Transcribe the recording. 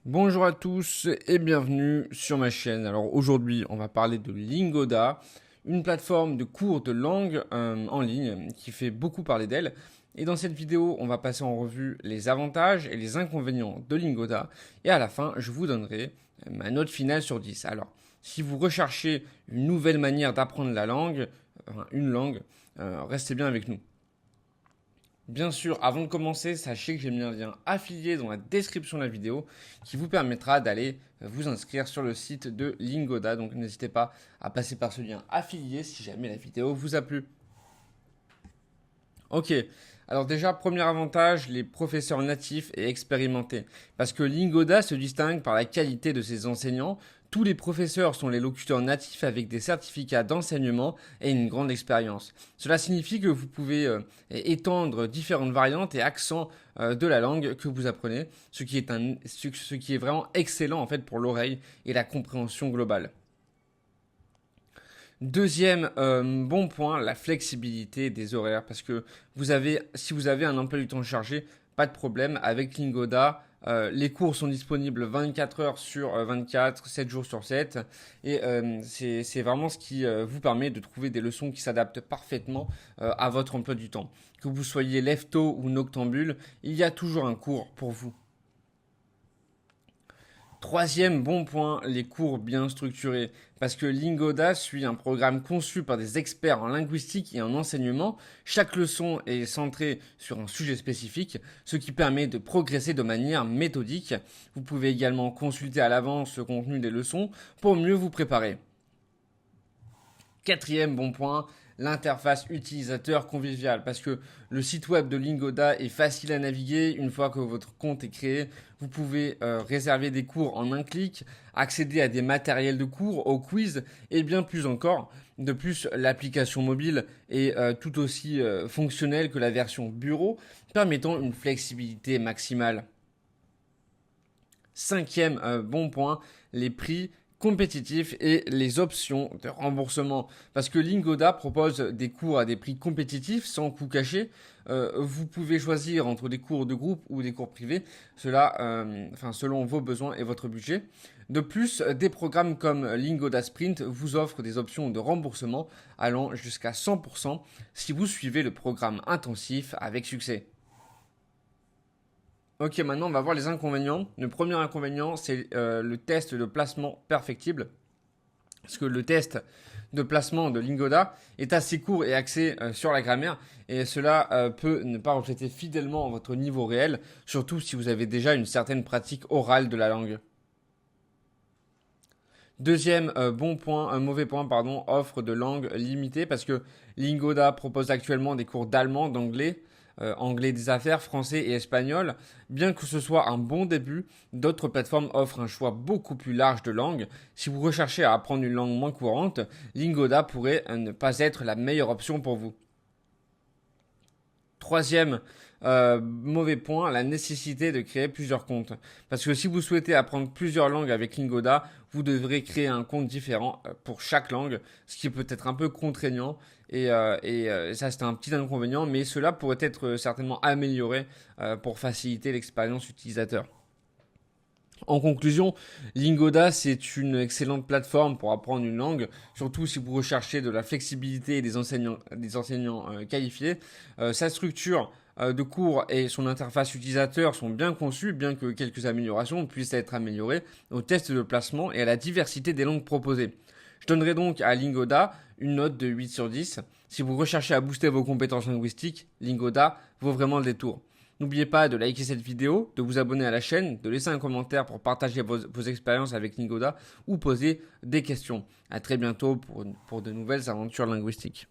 Bonjour à tous et bienvenue sur ma chaîne. Alors aujourd'hui, on va parler de Lingoda, une plateforme de cours de langue en ligne qui fait beaucoup parler d'elle. Et dans cette vidéo, on va passer en revue les avantages et les inconvénients de Lingoda. Et à la fin, je vous donnerai ma note finale sur 10. Alors, si vous recherchez une nouvelle manière d'apprendre la langue, une langue, restez bien avec nous. Bien sûr, avant de commencer, sachez que j'ai mis un lien affilié dans la description de la vidéo qui vous permettra d'aller vous inscrire sur le site de Lingoda. Donc n'hésitez pas à passer par ce lien affilié si jamais la vidéo vous a plu. Ok, alors déjà, premier avantage, les professeurs natifs et expérimentés. Parce que Lingoda se distingue par la qualité de ses enseignants. Tous les professeurs sont les locuteurs natifs avec des certificats d'enseignement et une grande expérience. Cela signifie que vous pouvez étendre différentes variantes et accents de la langue que vous apprenez, ce qui est vraiment excellent en fait pour l'oreille et la compréhension globale. Deuxième bon point, la flexibilité des horaires. Parce que si vous avez un emploi du temps chargé, pas de problème. Avec Lingoda, les cours sont disponibles 24 heures sur 24, 7 jours sur 7. Et c'est vraiment ce qui vous permet de trouver des leçons qui s'adaptent parfaitement à votre emploi du temps. Que vous soyez lève-tôt ou noctambule, il y a toujours un cours pour vous. Troisième bon point, les cours bien structurés. Parce que Lingoda suit un programme conçu par des experts en linguistique et en enseignement. Chaque leçon est centrée sur un sujet spécifique, ce qui permet de progresser de manière méthodique. Vous pouvez également consulter à l'avance le contenu des leçons pour mieux vous préparer. Quatrième bon point, l'interface utilisateur conviviale. Parce que le site web de Lingoda est facile à naviguer. Une fois que votre compte est créé, vous pouvez réserver des cours en un clic, accéder à des matériels de cours, aux quiz et bien plus encore. De plus, l'application mobile est tout aussi fonctionnelle que la version bureau, permettant une flexibilité maximale. Cinquième bon point, les prix compétitifs et les options de remboursement. Parce que Lingoda propose des cours à des prix compétitifs sans coût caché. Vous pouvez choisir entre des cours de groupe ou des cours privés, selon vos besoins et votre budget. De plus, des programmes comme Lingoda Sprint vous offrent des options de remboursement allant jusqu'à 100% si vous suivez le programme intensif avec succès. Ok, maintenant on va voir les inconvénients. Le premier inconvénient, c'est le test de placement perfectible. Parce que le test de placement de Lingoda est assez court et axé sur la grammaire. Et cela peut ne pas refléter fidèlement votre niveau réel, surtout si vous avez déjà une certaine pratique orale de la langue. Deuxième mauvais point, pardon, offre de langue limitée parce que Lingoda propose actuellement des cours d'allemand, d'anglais, anglais des affaires, français et espagnol. Bien que ce soit un bon début, d'autres plateformes offrent un choix beaucoup plus large de langues. Si vous recherchez à apprendre une langue moins courante, Lingoda pourrait ne pas être la meilleure option pour vous. Troisième mauvais point, la nécessité de créer plusieurs comptes. Parce que si vous souhaitez apprendre plusieurs langues avec Lingoda, vous devrez créer un compte différent pour chaque langue, ce qui peut être un peu contraignant. Et ça, c'est un petit inconvénient, mais cela pourrait être certainement amélioré pour faciliter l'expérience utilisateur. En conclusion, Lingoda, c'est une excellente plateforme pour apprendre une langue, surtout si vous recherchez de la flexibilité et des enseignants qualifiés. Sa structure de cours et son interface utilisateur sont bien conçus, bien que quelques améliorations puissent être améliorées au test de placement et à la diversité des langues proposées. Je donnerai donc à Lingoda une note de 8 sur 10. Si vous recherchez à booster vos compétences linguistiques, Lingoda vaut vraiment le détour. N'oubliez pas de liker cette vidéo, de vous abonner à la chaîne, de laisser un commentaire pour partager vos expériences avec Lingoda ou poser des questions. À très bientôt pour de nouvelles aventures linguistiques.